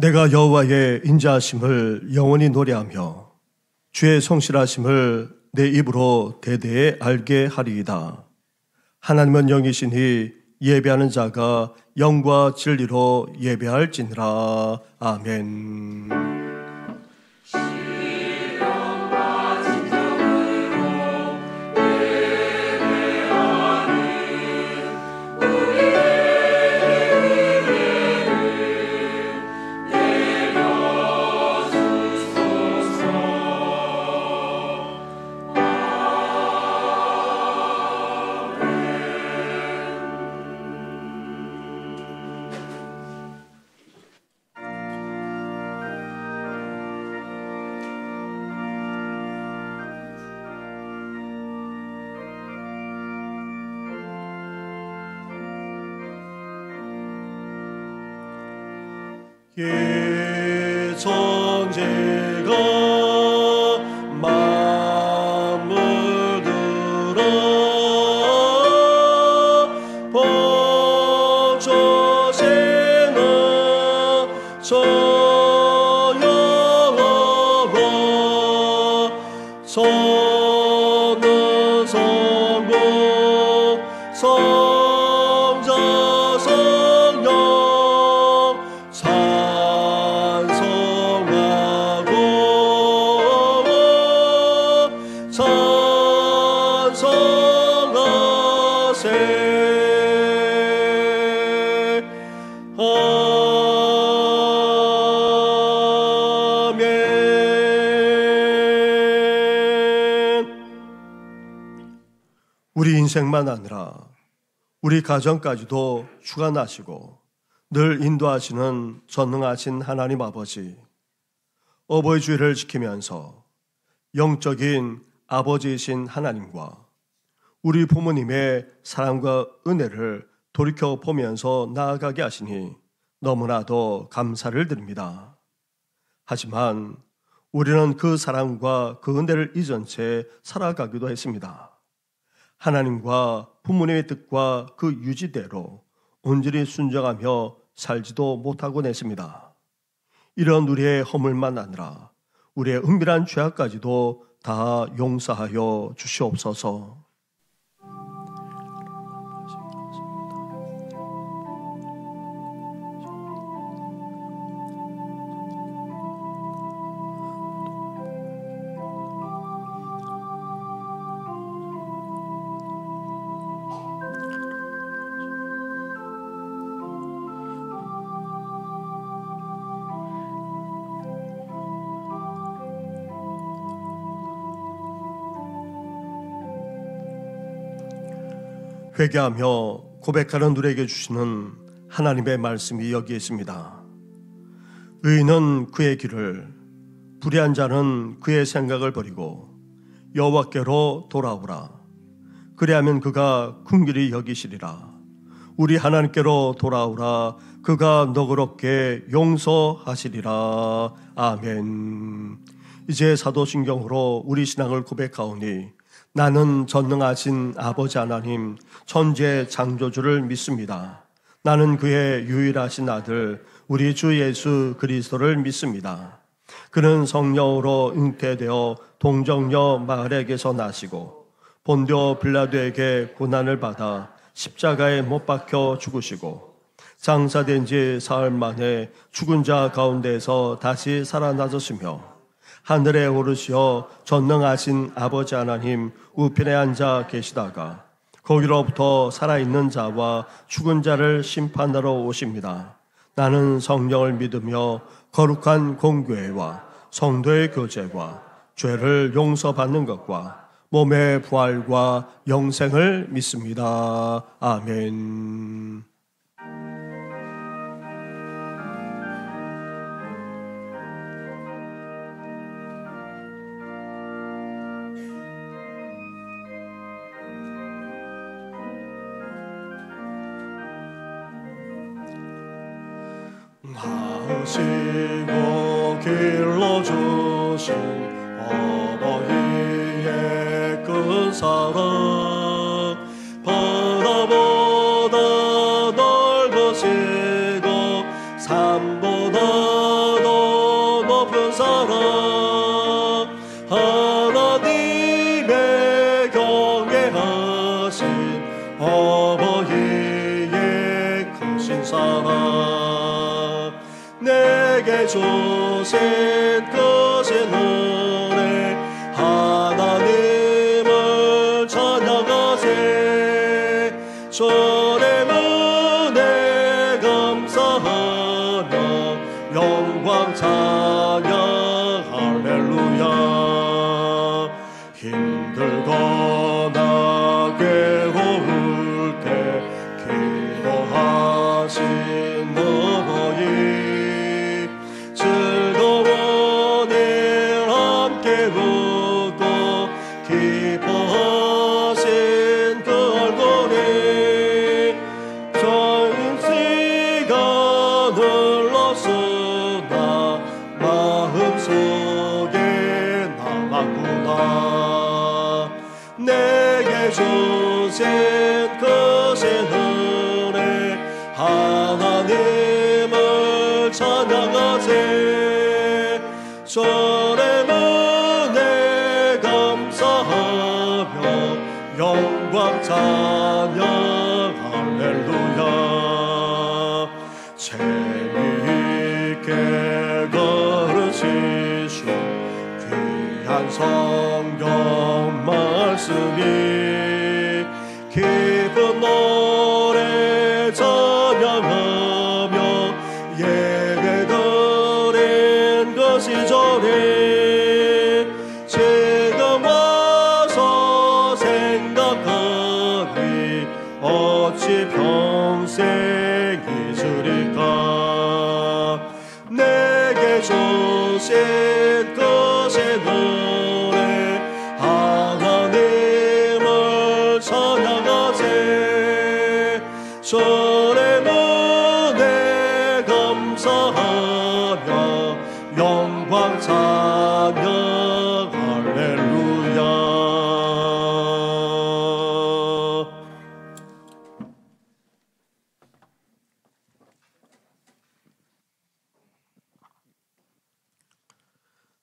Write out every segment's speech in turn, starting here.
내가 여호와의 인자하심을 영원히 노래하며 주의 성실하심을 내 입으로 대대에 알게 하리이다. 하나님은 영이시니 예배하는 자가 영과 진리로 예배할지니라. 아멘. 예천제가 만물 들어 번처제는 저영하고 선은 성고 성자 성령 우리 인생만 아니라 우리 가정까지도 주관하시고 늘 인도하시는 전능하신 하나님 아버지, 어버이 주일을 지키면서 영적인 아버지이신 하나님과 우리 부모님의 사랑과 은혜를 돌이켜보면서 나아가게 하시니 너무나도 감사를 드립니다. 하지만 우리는 그 사랑과 그 은혜를 잊은 채 살아가기도 했습니다. 하나님과 부모님의 뜻과 그 유지대로 온전히 순종하며 살지도 못하곤 했습니다. 이런 우리의 허물만 아니라 우리의 은밀한 죄악까지도 다 용서하여 주시옵소서. 회개하며 고백하는 우리에게 주시는 하나님의 말씀이 여기에 있습니다. 의인은 그의 길을, 불의한 자는 그의 생각을 버리고 여호와께로 돌아오라. 그리하면 그가 긍휼히 여기시리라. 우리 하나님께로 돌아오라. 그가 너그럽게 용서하시리라. 아멘. 이제 사도신경으로 우리 신앙을 고백하오니 나는 전능하신 아버지 하나님 천지의 창조주를 믿습니다. 나는 그의 유일하신 아들 우리 주 예수 그리스도를 믿습니다. 그는 성령으로 잉태되어 동정녀 마을에게서 나시고 본디오 빌라도에게 고난을 받아 십자가에 못 박혀 죽으시고 장사된 지 사흘 만에 죽은 자 가운데서 다시 살아나셨으며 하늘에 오르시어 전능하신 아버지 하나님 우편에 앉아 계시다가 거기로부터 살아있는 자와 죽은 자를 심판하러 오십니다. 나는 성령을 믿으며 거룩한 공교회와 성도의 교제와 죄를 용서받는 것과 몸의 부활과 영생을 믿습니다. 아멘. 나으시고 길러주신 어머니의 큰 사랑 바다보다 넓으시고 산보다 내게 주신 크신 은혜 하나님을 찬양하세. 주의 은혜 감사하며 영광 찬양 할렐루야. 힘들거나 괴로울 때 기도하신 어머니 즐거운 일 함께 웃고 기뻐하신 그 얼굴이 점시가 흘렀으나 마음속에 남았구나. 내게 주신 크신 은혜 하나님을 찬양하세. 주의 은혜 감사하며 영광 찬양 할렐루야. 재미있게 가르치신 귀한 성경 말씀이 기쁜 노래 찬양하며 예배드린 그 시절에 지금 와서 생각하니 어찌 평생 잊으리까. 내게 주신 크신 은혜 하나님을 찬양하세. 주의 은혜 감사하며 영광 찬양 할렐루야.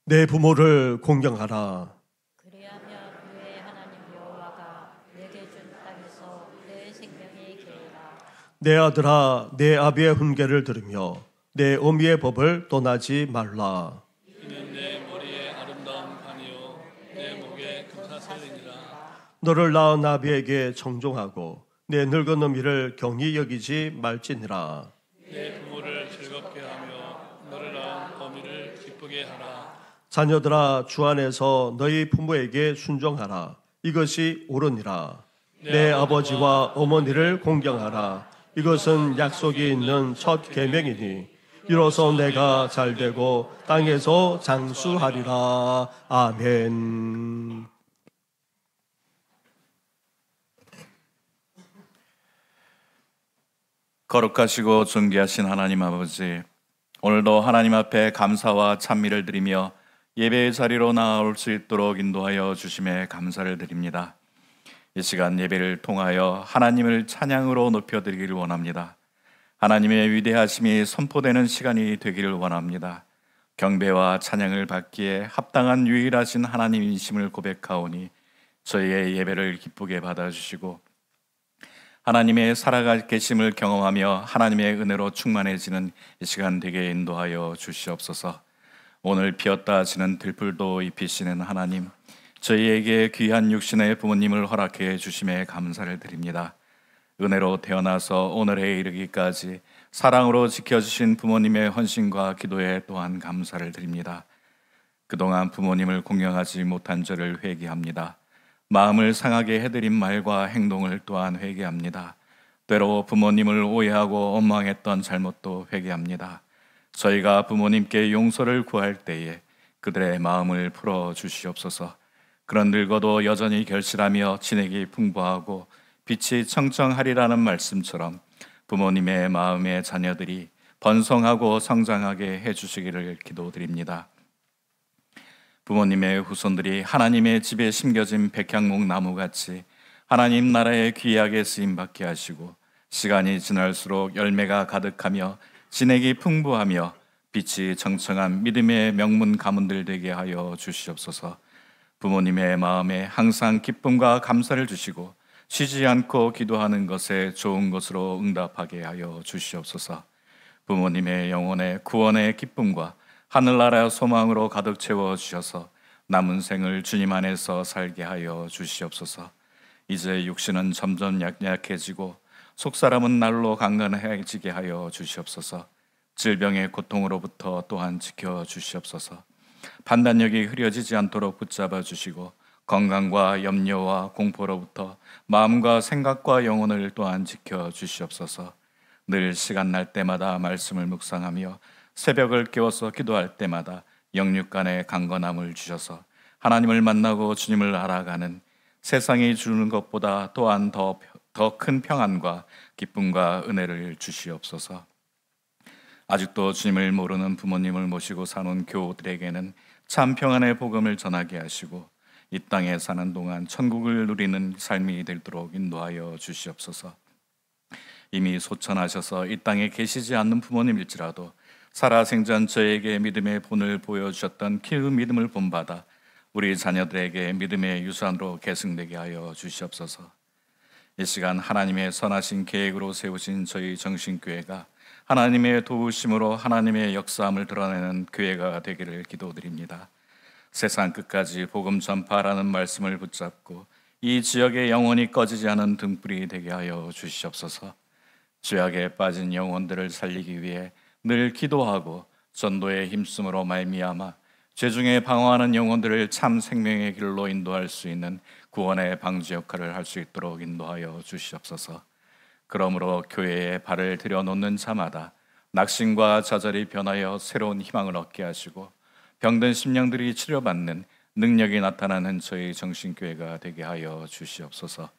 내 부모를 공경하라. 그리하며 그의 하나님 여호와가 내게 준 땅에서 내 생명이 길리라. 내 아들아, 내 아비의 훈계를 들으며 내 어미의 법을 떠나지 말라. 이는 내 머리에 아름다운 관이요 내 목에 금사슬이니라. 너를 낳은 아비에게 정종하고 내 늙은 어미를 경히 여기지 말지니라. 내 부모를 즐겁게 하며 너를 낳은 어미를 기쁘게 하라. 자녀들아, 주 안에서 너희 부모에게 순종하라. 이것이 옳으니라. 내 아버지와 어머니를 공경하라. 이것은 약속이 있는 첫 계명이니 이로써 내가 잘되고 땅에서 장수하리라. 아멘. 거룩하시고 존귀하신 하나님 아버지, 오늘도 하나님 앞에 감사와 찬미를 드리며 예배의 자리로 나아올 수 있도록 인도하여 주심에 감사를 드립니다. 이 시간 예배를 통하여 하나님을 찬양으로 높여드리기를 원합니다. 하나님의 위대하심이 선포되는 시간이 되기를 원합니다. 경배와 찬양을 받기에 합당한 유일하신 하나님이심을 고백하오니 저희의 예배를 기쁘게 받아주시고 하나님의 살아계심을 경험하며 하나님의 은혜로 충만해지는 이 시간 되게 인도하여 주시옵소서. 오늘 피었다 지는 들풀도 입히시는 하나님, 저희에게 귀한 육신의 부모님을 허락해 주심에 감사를 드립니다. 은혜로 태어나서 오늘에 이르기까지 사랑으로 지켜주신 부모님의 헌신과 기도에 또한 감사를 드립니다. 그동안 부모님을 공경하지 못한 저를 회개합니다. 마음을 상하게 해드린 말과 행동을 또한 회개합니다. 때로 부모님을 오해하고 원망했던 잘못도 회개합니다. 저희가 부모님께 용서를 구할 때에 그들의 마음을 풀어주시옵소서. 그런 늙어도 여전히 결실하며 진액이 풍부하고 빛이 청청하리라는 말씀처럼 부모님의 마음의 자녀들이 번성하고 성장하게 해주시기를 기도드립니다. 부모님의 후손들이 하나님의 집에 심겨진 백향목 나무같이 하나님 나라에 귀하게 쓰임받게 하시고 시간이 지날수록 열매가 가득하며 진액이 풍부하며 빛이 청청한 믿음의 명문 가문들 되게 하여 주시옵소서. 부모님의 마음에 항상 기쁨과 감사를 주시고 쉬지 않고 기도하는 것에 좋은 것으로 응답하게 하여 주시옵소서. 부모님의 영혼의 구원의 기쁨과 하늘나라 소망으로 가득 채워 주셔서 남은 생을 주님 안에서 살게 하여 주시옵소서. 이제 육신은 점점 약해지고 속사람은 날로 강건해지게 하여 주시옵소서. 질병의 고통으로부터 또한 지켜 주시옵소서. 판단력이 흐려지지 않도록 붙잡아 주시고 건강과 염려와 공포로부터 마음과 생각과 영혼을 또한 지켜 주시옵소서. 늘 시간 날 때마다 말씀을 묵상하며 새벽을 깨워서 기도할 때마다 영육 간의 강건함을 주셔서 하나님을 만나고 주님을 알아가는 세상이 주는 것보다 또한 더 큰 평안과 기쁨과 은혜를 주시옵소서. 아직도 주님을 모르는 부모님을 모시고 사는 교우들에게는 참 평안의 복음을 전하게 하시고 이 땅에 사는 동안 천국을 누리는 삶이 되도록 인도하여 주시옵소서. 이미 소천하셔서 이 땅에 계시지 않는 부모님일지라도 살아생전 저에게 믿음의 본을 보여주셨던 그 믿음을 본받아 우리 자녀들에게 믿음의 유산으로 계승되게 하여 주시옵소서. 이 시간 하나님의 선하신 계획으로 세우신 저희 정신교회가 하나님의 도우심으로 하나님의 역사함을 드러내는 교회가 되기를 기도드립니다. 세상 끝까지 복음 전파라는 말씀을 붙잡고 이 지역의 영혼이 꺼지지 않은 등불이 되게 하여 주시옵소서. 죄악에 빠진 영혼들을 살리기 위해 늘 기도하고 전도에 힘쓰므로 말미암아 죄중에 방황하는 영혼들을 참 생명의 길로 인도할 수 있는 구원의 방지 역할을 할 수 있도록 인도하여 주시옵소서. 그러므로 교회에 발을 들여놓는 자마다 낙심과 좌절이 변하여 새로운 희망을 얻게 하시고 병든 심령들이 치료받는 능력이 나타나는 저희 정신교회가 되게 하여 주시옵소서.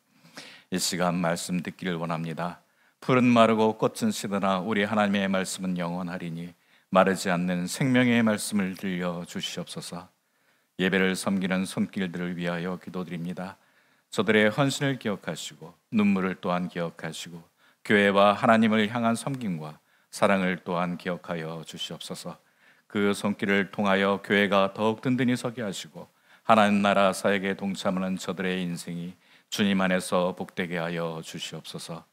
이 시간 말씀 듣기를 원합니다. 풀은 마르고 꽃은 시드나 우리 하나님의 말씀은 영원하리니 마르지 않는 생명의 말씀을 들려 주시옵소서. 예배를 섬기는 손길들을 위하여 기도드립니다. 저들의 헌신을 기억하시고 눈물을 또한 기억하시고 교회와 하나님을 향한 섬김과 사랑을 또한 기억하여 주시옵소서. 그 손길을 통하여 교회가 더욱 든든히 서게 하시고 하나님 나라 사역에 동참하는 저들의 인생이 주님 안에서 복되게 하여 주시옵소서.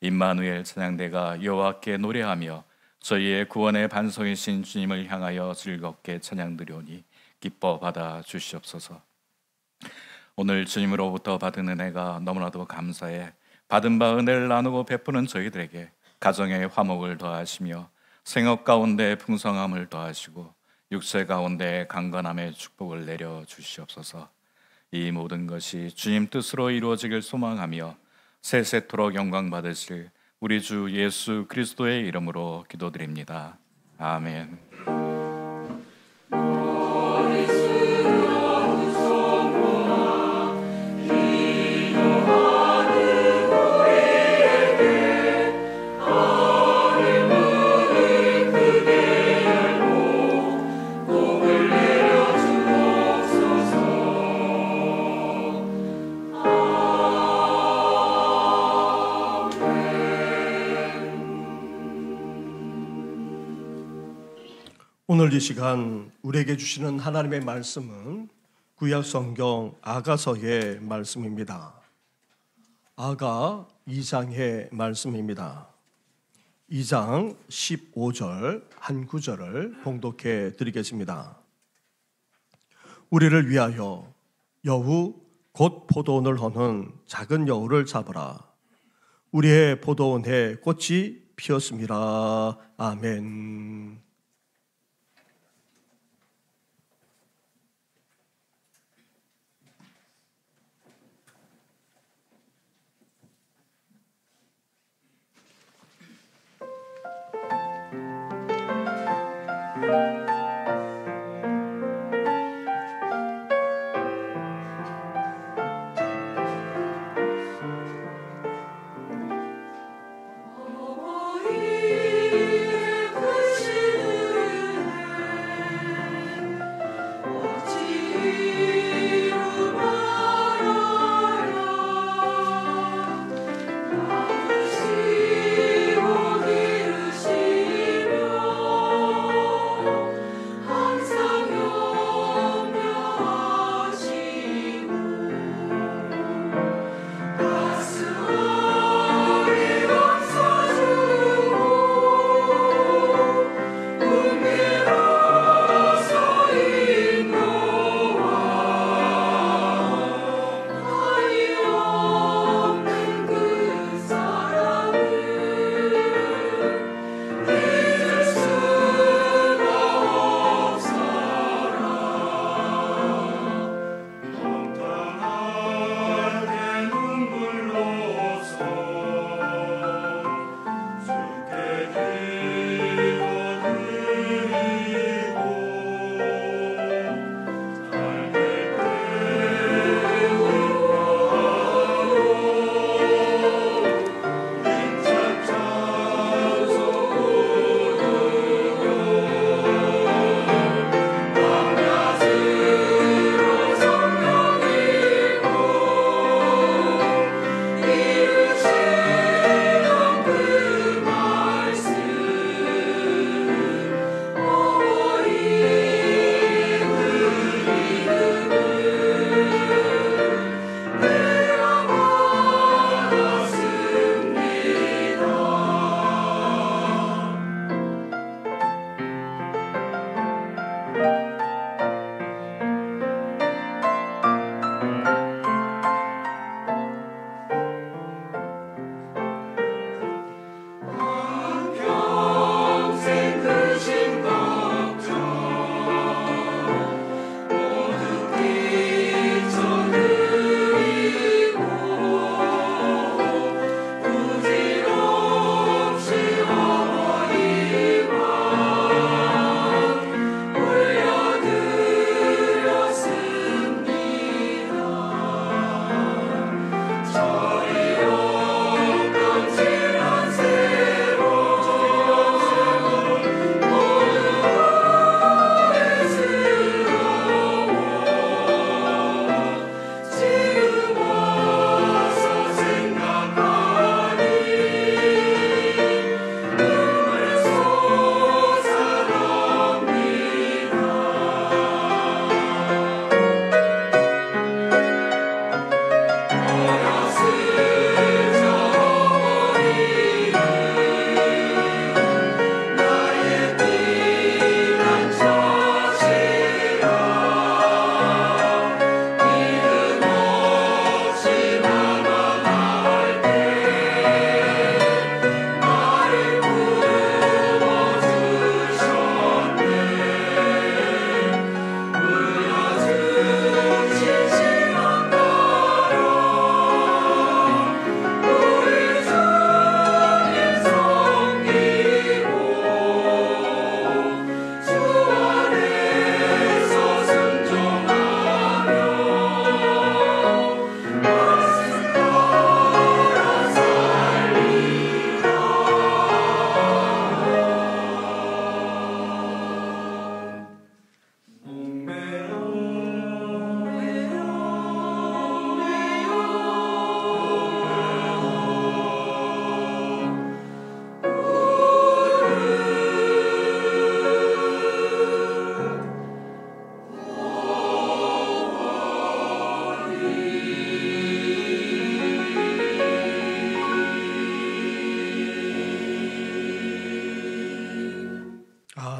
임마누엘 찬양대가 여호와께 노래하며 저희의 구원의 반석이신 주님을 향하여 즐겁게 찬양드리오니 기뻐 받아 주시옵소서. 오늘 주님으로부터 받은 은혜가 너무나도 감사해 받은 바 은혜를 나누고 베푸는 저희들에게 가정의 화목을 더하시며 생업 가운데 풍성함을 더하시고 육체 가운데 강건함의 축복을 내려 주시옵소서. 이 모든 것이 주님 뜻으로 이루어지길 소망하며 세세토록 영광 받으실 우리 주 예수 그리스도의 이름으로 기도드립니다. 아멘. 오늘 이 시간 우리에게 주시는 하나님의 말씀은 구약 성경 아가서의 말씀입니다. 아가 2장의 말씀입니다. 2장 15절 한 구절을 봉독해 드리겠습니다. 우리를 위하여 여우 곧 포도원을 허는 작은 여우를 잡으라. 우리의 포도원에 꽃이 피었습니다. 아멘. 어머니 그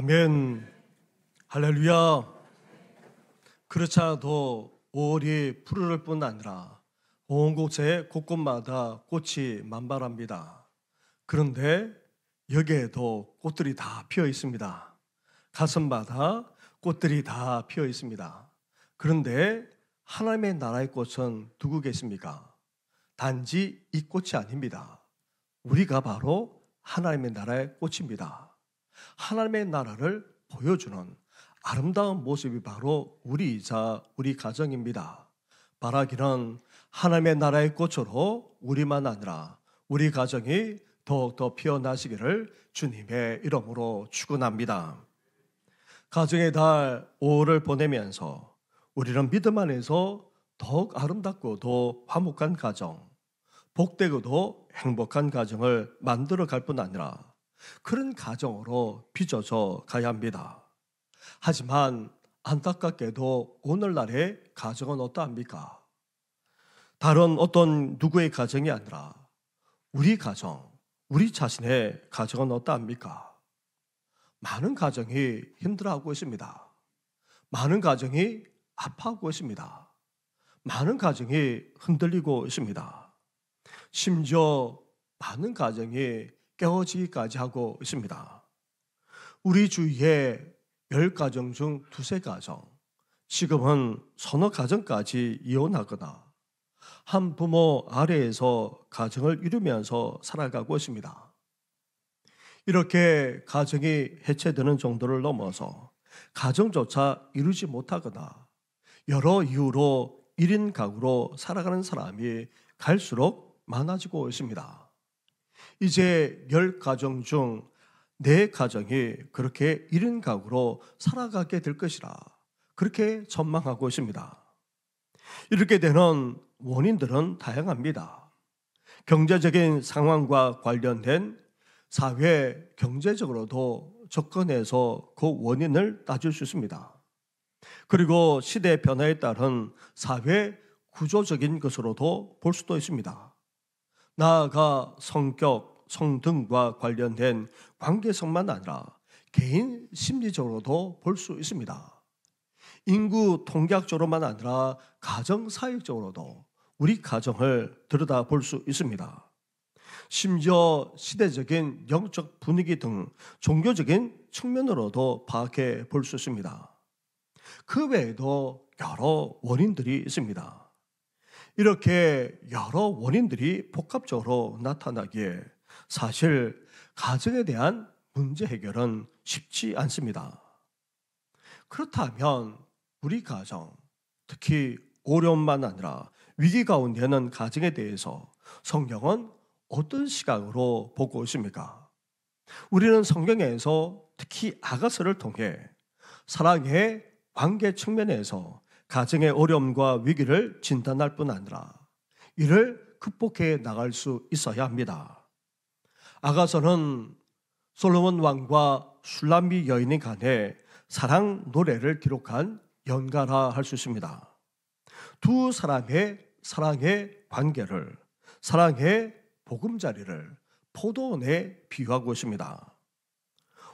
아멘. 할렐루야. 그렇지 않아도 5월이 푸르를 뿐 아니라 온 곳에 곳곳마다 꽃이 만발합니다. 그런데 여기에도 꽃들이 다 피어 있습니다. 가슴마다 꽃들이 다 피어 있습니다. 그런데 하나님의 나라의 꽃은 누구 계십니까? 단지 이 꽃이 아닙니다. 우리가 바로 하나님의 나라의 꽃입니다. 하나님의 나라를 보여주는 아름다운 모습이 바로 우리이자 우리 가정입니다. 바라기는 하나님의 나라의 꽃으로 우리만 아니라 우리 가정이 더욱더 피어나시기를 주님의 이름으로 축원합니다. 가정의 달 5월을 보내면서 우리는 믿음 안에서 더욱 아름답고도 화목한 가정, 복되고도 행복한 가정을 만들어 갈 뿐 아니라 그런 가정으로 빚어져 가야 합니다. 하지만 안타깝게도 오늘날의 가정은 어떠합니까? 다른 어떤 누구의 가정이 아니라 우리 가정, 우리 자신의 가정은 어떠합니까? 많은 가정이 힘들어하고 있습니다. 많은 가정이 아파하고 있습니다. 많은 가정이 흔들리고 있습니다. 심지어 많은 가정이 깨어지기까지 하고 있습니다. 우리 주위에 10가정 중 2-3가정, 지금은 서너 가정까지 이혼하거나 한 부모 아래에서 가정을 이루면서 살아가고 있습니다. 이렇게 가정이 해체되는 정도를 넘어서 가정조차 이루지 못하거나 여러 이유로 1인 가구로 살아가는 사람이 갈수록 많아지고 있습니다. 이제 10가정 중 4가정이 그렇게 1인 가구로 살아가게 될 것이라 그렇게 전망하고 있습니다. 이렇게 되는 원인들은 다양합니다. 경제적인 상황과 관련된 사회 경제적으로도 접근해서 그 원인을 따질 수 있습니다. 그리고 시대 변화에 따른 사회 구조적인 것으로도 볼 수도 있습니다. 나아가 성격, 성등과 관련된 관계성만 아니라 개인 심리적으로도 볼 수 있습니다. 인구 통계학적으로만 아니라 가정사역적으로도 우리 가정을 들여다볼 수 있습니다. 심지어 시대적인 영적 분위기 등 종교적인 측면으로도 파악해 볼 수 있습니다. 그 외에도 여러 원인들이 있습니다. 이렇게 여러 원인들이 복합적으로 나타나기에 사실 가정에 대한 문제 해결은 쉽지 않습니다. 그렇다면 우리 가정, 특히 어려움만 아니라 위기 가운데 있는 가정에 대해서 성경은 어떤 시각으로 보고 있습니까? 우리는 성경에서 특히 아가서를 통해 사랑의 관계 측면에서 가정의 어려움과 위기를 진단할 뿐 아니라 이를 극복해 나갈 수 있어야 합니다. 아가서는 솔로몬 왕과 슐람비 여인의 간의 사랑 노래를 기록한 연가라 할 수 있습니다. 두 사람의 사랑의 관계를, 사랑의 보금자리를 포도원에 비유하고 있습니다.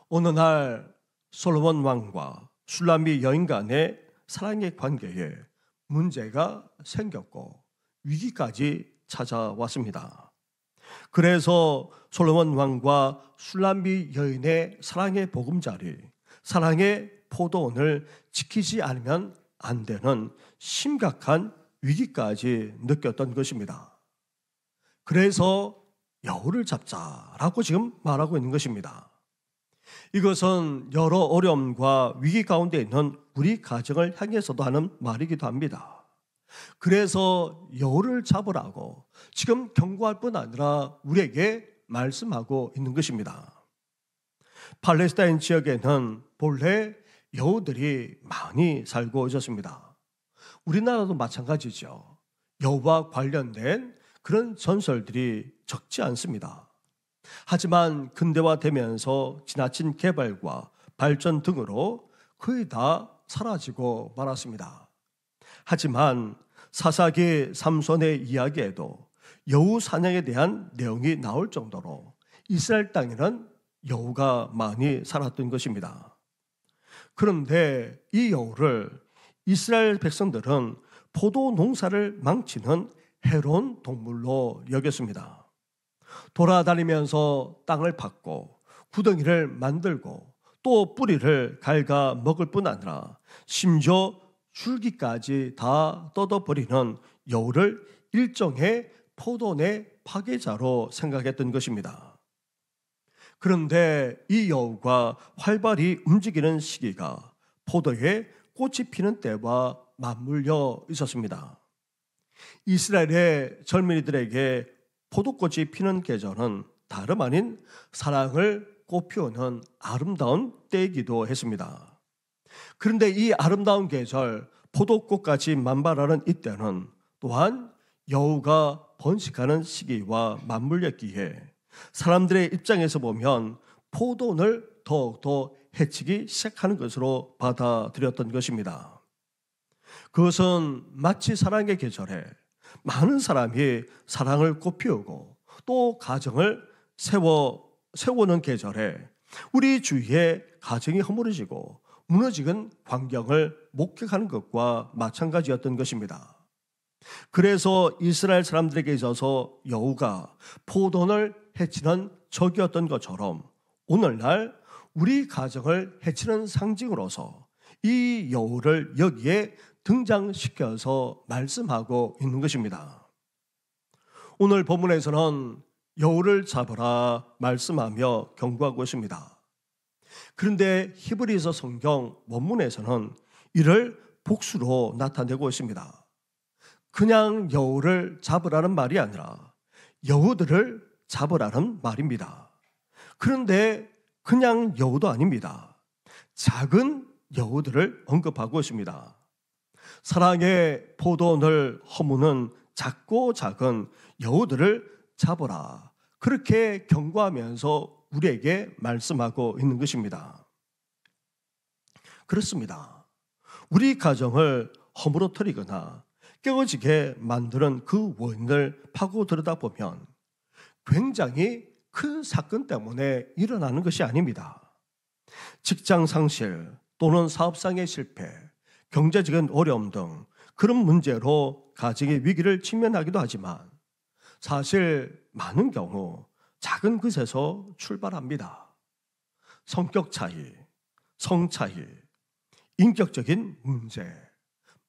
어느 날 솔로몬 왕과 슐람비 여인 간의 사랑의 관계에 문제가 생겼고 위기까지 찾아왔습니다. 그래서 솔로몬 왕과 슐람비 여인의 사랑의 보금자리, 사랑의 포도원을 지키지 않으면 안 되는 심각한 위기까지 느꼈던 것입니다. 그래서 여우를 잡자라고 지금 말하고 있는 것입니다. 이것은 여러 어려움과 위기 가운데 있는 우리 가정을 향해서도 하는 말이기도 합니다. 그래서 여우를 잡으라고 지금 경고할 뿐 아니라 우리에게 말씀하고 있는 것입니다. 팔레스타인 지역에는 본래 여우들이 많이 살고 있었습니다. 우리나라도 마찬가지죠. 여우와 관련된 그런 전설들이 적지 않습니다. 하지만 근대화되면서 지나친 개발과 발전 등으로 거의 다 사라지고 말았습니다. 하지만 사사기 삼손의 이야기에도 여우 사냥에 대한 내용이 나올 정도로 이스라엘 땅에는 여우가 많이 살았던 것입니다. 그런데 이 여우를 이스라엘 백성들은 포도 농사를 망치는 해로운 동물로 여겼습니다. 돌아다니면서 땅을 팠고 구덩이를 만들고 또 뿌리를 갉아 먹을 뿐 아니라 심지어 줄기까지 다 뜯어버리는 여우를 일종의 포도내 파괴자로 생각했던 것입니다. 그런데 이 여우가 활발히 움직이는 시기가 포도에 꽃이 피는 때와 맞물려 있었습니다. 이스라엘의 젊은이들에게 포도꽃이 피는 계절은 다름 아닌 사랑을 꽃피우는 아름다운 때이기도 했습니다. 그런데 이 아름다운 계절, 포도꽃같이 만발하는 이때는 또한 여우가 번식하는 시기와 맞물렸기에 사람들의 입장에서 보면 포도원을 더욱더 해치기 시작하는 것으로 받아들였던 것입니다. 그것은 마치 사랑의 계절에 많은 사람이 사랑을 꽃피우고 또 가정을 세우는 계절에 우리 주위에 가정이 허물어지고 무너지는 광경을 목격하는 것과 마찬가지였던 것입니다. 그래서 이스라엘 사람들에게 있어서 여우가 포도원을 해치는 적이었던 것처럼 오늘날 우리 가정을 해치는 상징으로서 이 여우를 여기에 등장시켜서 말씀하고 있는 것입니다. 오늘 본문에서는 여우를 잡으라 말씀하며 경고하고 있습니다. 그런데 히브리서 성경 원문에서는 이를 복수로 나타내고 있습니다. 그냥 여우를 잡으라는 말이 아니라 여우들을 잡으라는 말입니다. 그런데 그냥 여우도 아닙니다. 작은 여우들을 언급하고 있습니다. 사랑의 포도원을 허무는 작고 작은 여우들을 잡으라. 그렇게 경고하면서 우리에게 말씀하고 있는 것입니다. 그렇습니다. 우리 가정을 허물어뜨리거나 깨어지게 만드는 그 원인을 파고 들여다보면 굉장히 큰 사건 때문에 일어나는 것이 아닙니다. 직장 상실 또는 사업상의 실패, 경제적인 어려움 등 그런 문제로 가정의 위기를 직면하기도 하지만 사실 많은 경우 작은 것에서 출발합니다. 성격 차이, 성 차이, 인격적인 문제,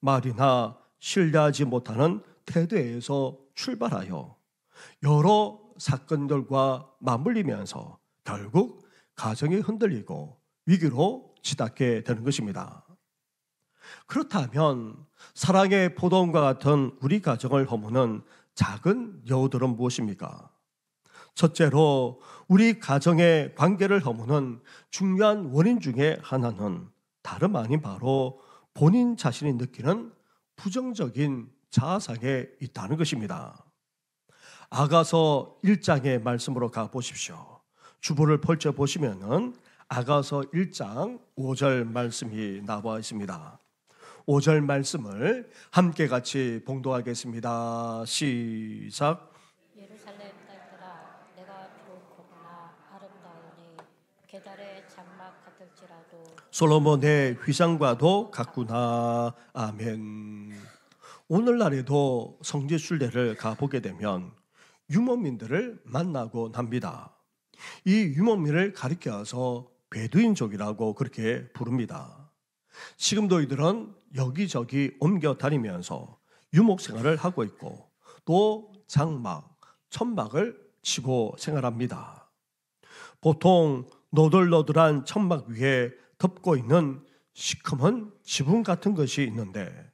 말이나 신뢰하지 못하는 태도에서 출발하여 여러 사건들과 맞물리면서 결국 가정이 흔들리고 위기로 치닫게 되는 것입니다. 그렇다면 사랑의 포도원과 같은 우리 가정을 허무는 작은 여우들은 무엇입니까? 첫째로 우리 가정의 관계를 허무는 중요한 원인 중에 하나는 다름 아닌 바로 본인 자신이 느끼는 부정적인 자아상에 있다는 것입니다. 아가서 1장의 말씀으로 가보십시오. 주보를 펼쳐보시면 아가서 1장 5절 말씀이 나와 있습니다. 5절 말씀을 함께 같이 봉독하겠습니다. 시작. 예루살렘 딸들아 내가 좋구나 아름다우니 계달의 장막 같을지라도 솔로몬의 휘장과도 같구나. 아멘. 오늘날에도 성지순례를 가보게 되면 유목민들을 만나곤 합니다. 이 유목민을 가리켜서 베두인족이라고 그렇게 부릅니다. 지금도 이들은 여기저기 옮겨 다니면서 유목 생활을 하고 있고 또 장막, 천막을 치고 생활합니다. 보통 너덜너덜한 천막 위에 덮고 있는 시커먼 지붕 같은 것이 있는데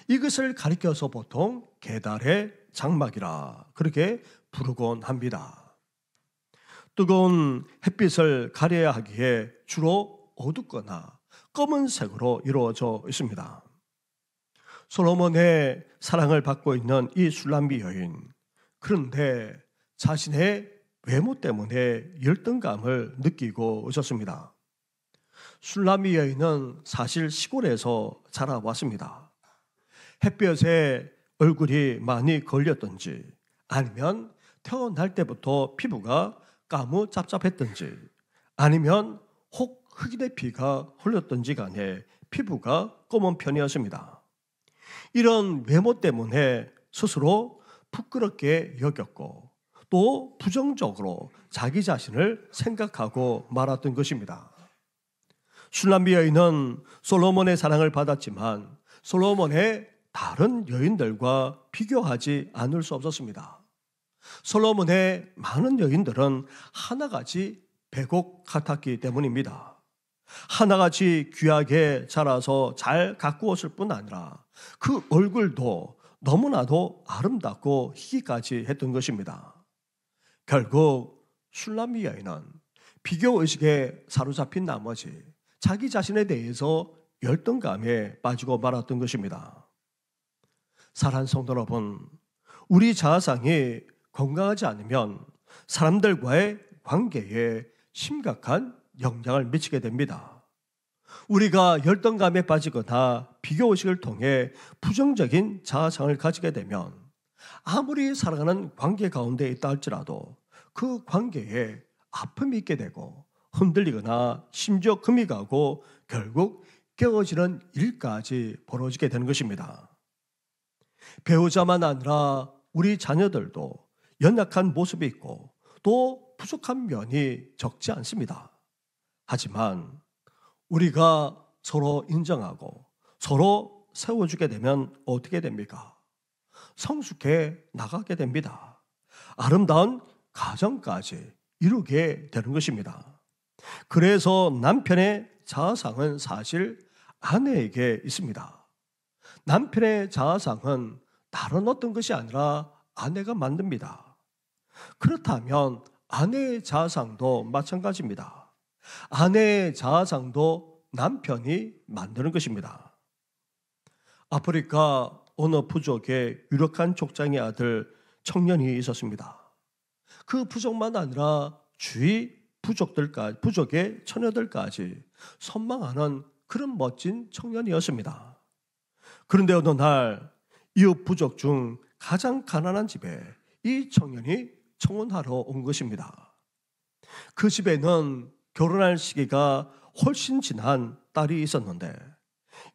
이것을 가리켜서 보통 계달의 장막이라 그렇게 부르곤 합니다. 뜨거운 햇빛을 가려야 하기에 주로 어둡거나 검은색으로 이루어져 있습니다. 솔로몬의 사랑을 받고 있는 이 술람비 여인, 그런데 자신의 외모 때문에 열등감을 느끼고 있었습니다. 술람비 여인은 사실 시골에서 자라왔습니다. 햇볕에 얼굴이 많이 걸렸던지 아니면 태어날 때부터 피부가 까무잡잡했던지 아니면 혹 흑인의 피가 흘렀던지 간에 피부가 검은 편이었습니다. 이런 외모 때문에 스스로 부끄럽게 여겼고 또 부정적으로 자기 자신을 생각하고 말았던 것입니다. 슐람비 여인은 솔로몬의 사랑을 받았지만 솔로몬의 다른 여인들과 비교하지 않을 수 없었습니다. 솔로몬의 많은 여인들은 하나같이 백옥 같았기 때문입니다. 하나같이 귀하게 자라서 잘 가꾸었을 뿐 아니라 그 얼굴도 너무나도 아름답고 희기까지 했던 것입니다. 결국 슐람비 여인은 비교의식에 사로잡힌 나머지 자기 자신에 대해서 열등감에 빠지고 말았던 것입니다. 사랑하는 성도 여러분, 우리 자아상이 건강하지 않으면 사람들과의 관계에 심각한 영향을 미치게 됩니다. 우리가 열등감에 빠지거나 비교의식을 통해 부정적인 자아상을 가지게 되면 아무리 사랑하는 관계 가운데 있다 할지라도 그 관계에 아픔이 있게 되고 흔들리거나 심지어 금이 가고 결국 깨어지는 일까지 벌어지게 되는 것입니다. 배우자만 아니라 우리 자녀들도 연약한 모습이 있고 또 부족한 면이 적지 않습니다. 하지만 우리가 서로 인정하고 서로 세워주게 되면 어떻게 됩니까? 성숙해 나가게 됩니다. 아름다운 가정까지 이루게 되는 것입니다. 그래서 남편의 자아상은 사실 아내에게 있습니다. 남편의 자아상은 다른 어떤 것이 아니라 아내가 만듭니다. 그렇다면 아내의 자아상도 마찬가지입니다. 아내의 자아상도 남편이 만드는 것입니다. 아프리카 어느 부족에 유력한 족장의 아들 청년이 있었습니다. 그 부족만 아니라 주위 부족의 처녀들까지 선망하는 그런 멋진 청년이었습니다. 그런데 어느 날 이웃 부족 중 가장 가난한 집에 이 청년이 청혼하러 온 것입니다. 그 집에는 결혼할 시기가 훨씬 지난 딸이 있었는데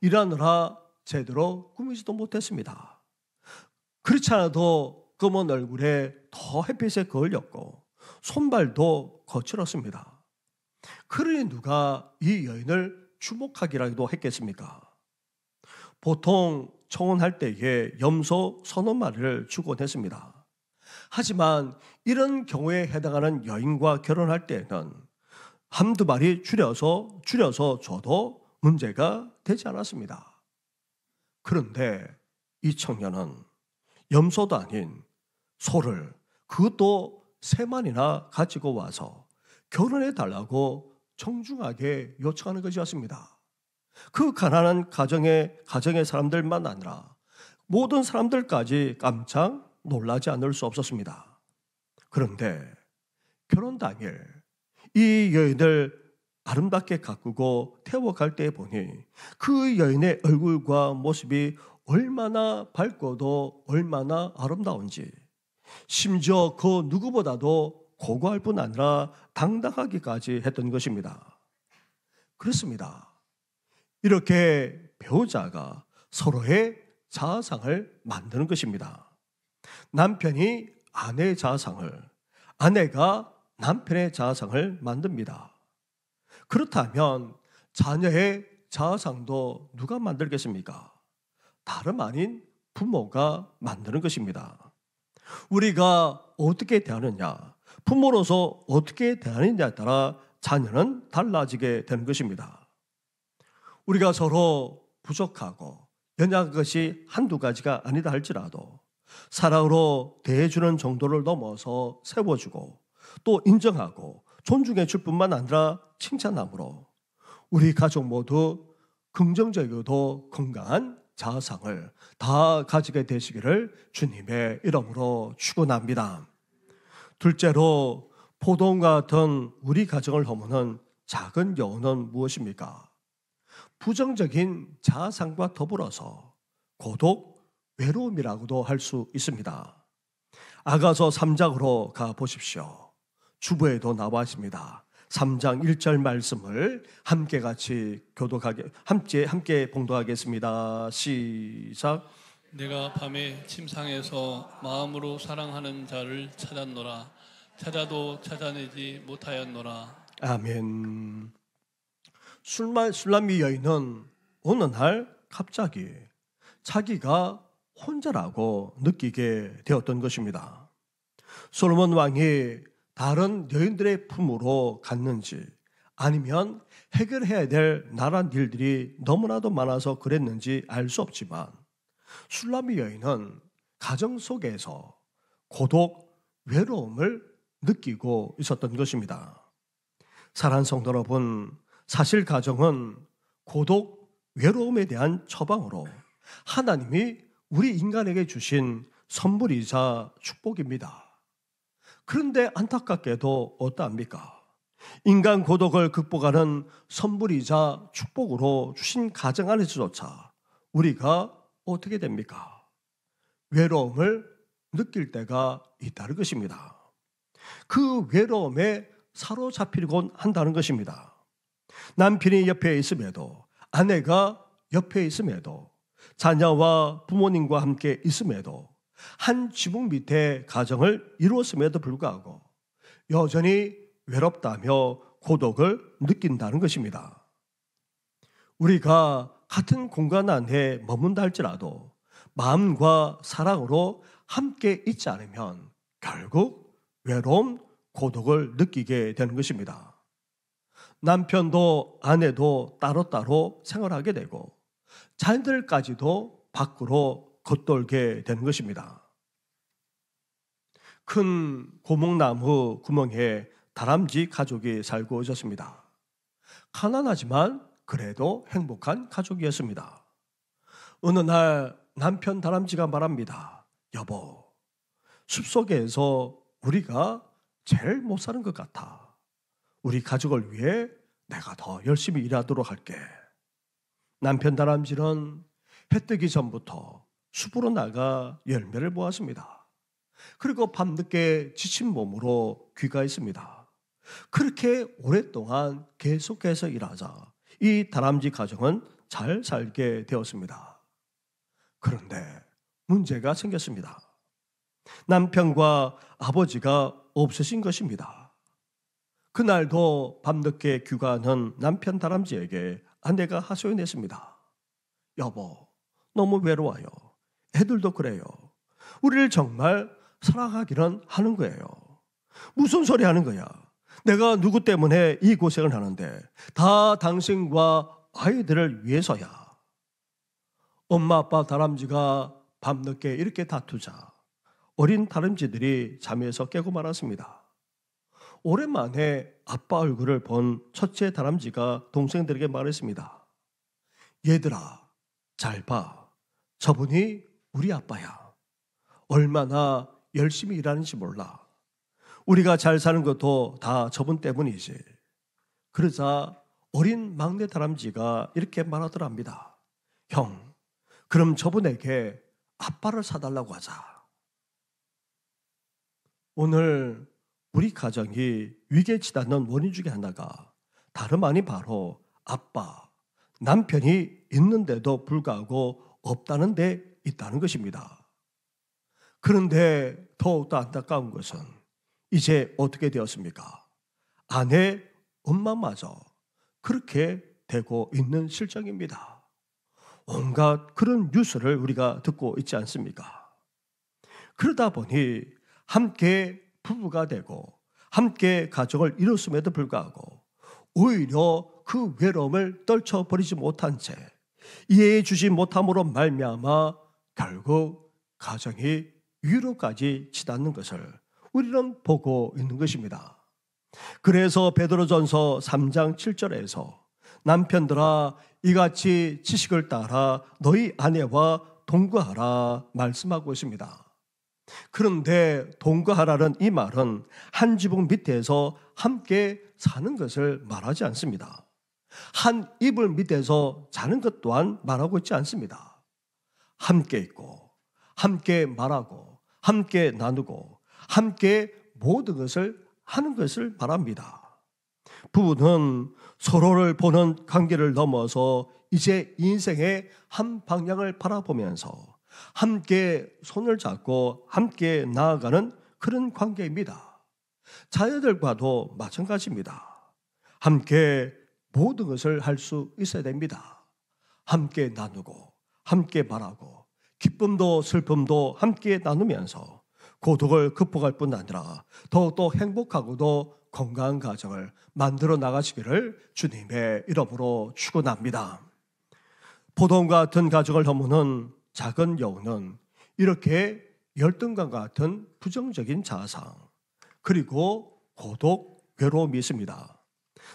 일하느라 제대로 꾸미지도 못했습니다. 그렇지 않아도 검은 얼굴에 더 햇빛에 거울렸고 손발도 거칠었습니다. 그러니 누가 이 여인을 주목하기라도 했겠습니까? 보통 청혼할 때에 염소 서너 마리를 주곤 했습니다. 하지만 이런 경우에 해당하는 여인과 결혼할 때에는 한두 마리 줄여서 줘도 문제가 되지 않았습니다. 그런데 이 청년은 염소도 아닌 소를 그것도 3마리나 가지고 와서 결혼해 달라고 정중하게 요청하는 것이었습니다. 그 가난한 가정의 사람들만 아니라 모든 사람들까지 깜짝 놀라지 않을 수 없었습니다. 그런데 결혼 당일 이 여인을 아름답게 가꾸고 태워갈 때 보니 그 여인의 얼굴과 모습이 얼마나 밝고도 얼마나 아름다운지 심지어 그 누구보다도 고고할 뿐 아니라 당당하기까지 했던 것입니다. 그렇습니다. 이렇게 배우자가 서로의 자아상을 만드는 것입니다. 남편이 아내의 자아상을, 아내가 남편의 자아상을 만듭니다. 그렇다면 자녀의 자아상도 누가 만들겠습니까? 다름 아닌 부모가 만드는 것입니다. 우리가 어떻게 대하느냐, 부모로서 어떻게 대하느냐에 따라 자녀는 달라지게 되는 것입니다. 우리가 서로 부족하고 연약한 것이 한두 가지가 아니다 할지라도 사랑으로 대해주는 정도를 넘어서 세워주고 또 인정하고 존중해 줄 뿐만 아니라 칭찬함으로 우리 가족 모두 긍정적이고도 건강한 자아상을 다 가지게 되시기를 주님의 이름으로 축원합니다. 둘째로 포도원과 같은 우리 가정을 허무는 작은 여운은 무엇입니까? 부정적인 자아상과 더불어서 고독, 외로움이라고도 할 수 있습니다. 아가서 3장으로 가 보십시오. 주부에도 나와 있습니다. 3장 1절 말씀을 함께 봉독하겠습니다. 시작. 내가 밤에 침상에서 마음으로 사랑하는 자를 찾았노라. 찾아도 찾아내지 못하였노라. 아멘. 술람미 여인은 어느 날 갑자기 자기가 혼자라고 느끼게 되었던 것입니다. 솔로몬 왕이 다른 여인들의 품으로 갔는지 아니면 해결해야 될 나란 일들이 너무나도 많아서 그랬는지 알 수 없지만 술람미 여인은 가정 속에서 고독, 외로움을 느끼고 있었던 것입니다. 사랑하는 성도 여러분, 사실 가정은 고독, 외로움에 대한 처방으로 하나님이 우리 인간에게 주신 선물이자 축복입니다. 그런데 안타깝게도 어떠합니까? 인간 고독을 극복하는 선물이자 축복으로 주신 가정 안에서조차 우리가 어떻게 됩니까? 외로움을 느낄 때가 있다는 것입니다. 그 외로움에 사로잡히곤 한다는 것입니다. 남편이 옆에 있음에도, 아내가 옆에 있음에도, 자녀와 부모님과 함께 있음에도, 한 지붕 밑에 가정을 이루었음에도 불구하고 여전히 외롭다며 고독을 느낀다는 것입니다. 우리가 같은 공간 안에 머문다 할지라도 마음과 사랑으로 함께 있지 않으면 결국 외로움, 고독을 느끼게 되는 것입니다. 남편도 아내도 따로따로 생활하게 되고 자녀들까지도 밖으로 겉돌게 되는 것입니다. 큰 고목나무 구멍에 다람쥐 가족이 살고 있었습니다. 가난하지만 그래도 행복한 가족이었습니다. 어느 날 남편 다람쥐가 말합니다. 여보, 숲속에서 우리가 제일 못 사는 것 같아. 우리 가족을 위해 내가 더 열심히 일하도록 할게. 남편 다람쥐는 해 뜨기 전부터 숲으로 나가 열매를 모았습니다. 그리고 밤늦게 지친 몸으로 귀가했습니다. 그렇게 오랫동안 계속해서 일하자 이 다람쥐 가정은 잘 살게 되었습니다. 그런데 문제가 생겼습니다. 남편과 아버지가 없으신 것입니다. 그날도 밤늦게 귀가하는 남편 다람쥐에게 아내가 하소연했습니다. 여보, 너무 외로워요. 애들도 그래요. 우리를 정말 사랑하기는 하는 거예요. 무슨 소리 하는 거야? 내가 누구 때문에 이 고생을 하는데 다 당신과 아이들을 위해서야. 엄마 아빠 다람쥐가 밤늦게 이렇게 다투자 어린 다람쥐들이 잠에서 깨고 말았습니다. 오랜만에 아빠 얼굴을 본 첫째 다람쥐가 동생들에게 말했습니다. 얘들아, 잘 봐. 저분이 우리 아빠야. 얼마나 열심히 일하는지 몰라. 우리가 잘 사는 것도 다 저분 때문이지. 그러자 어린 막내 다람쥐가 이렇게 말하더랍니다. 형, 그럼 저분에게 아빠를 사달라고 하자. 오늘 우리 가정이 위기에 치닫는 원인 중에 하나가 다름 아닌 바로 아빠, 남편이 있는데도 불구하고 없다는 데 있다는 것입니다. 그런데 더욱더 안타까운 것은 이제 어떻게 되었습니까? 아내, 엄마마저 그렇게 되고 있는 실정입니다. 온갖 그런 뉴스를 우리가 듣고 있지 않습니까? 그러다 보니 함께 부부가 되고 함께 가족을 이뤘음에도 불구하고 오히려 그 외로움을 떨쳐버리지 못한 채 이해해 주지 못함으로 말미암아 결국 가정이 위로까지 치닫는 것을 우리는 보고 있는 것입니다. 그래서 베드로전서 3장 7절에서 남편들아 이같이 지식을 따라 너희 아내와 동거하라 말씀하고 있습니다. 그런데 동거하라는 이 말은 한 지붕 밑에서 함께 사는 것을 말하지 않습니다. 한 이불 밑에서 자는 것 또한 말하고 있지 않습니다. 함께 있고 함께 말하고 함께 나누고 함께 모든 것을 하는 것을 말합니다. 부부는 서로를 보는 관계를 넘어서 이제 인생의 한 방향을 바라보면서 함께 손을 잡고 함께 나아가는 그런 관계입니다. 자녀들과도 마찬가지입니다. 함께 모든 것을 할 수 있어야 됩니다. 함께 나누고 함께 말하고 기쁨도 슬픔도 함께 나누면서 고독을 극복할 뿐 아니라 더욱더 행복하고도 건강한 가정을 만들어 나가시기를 주님의 이름으로 축원합니다. 보통 같은 가정을 허무는 작은 여우는 이렇게 열등감 같은 부정적인 자상, 그리고 고독, 외로움이 있습니다.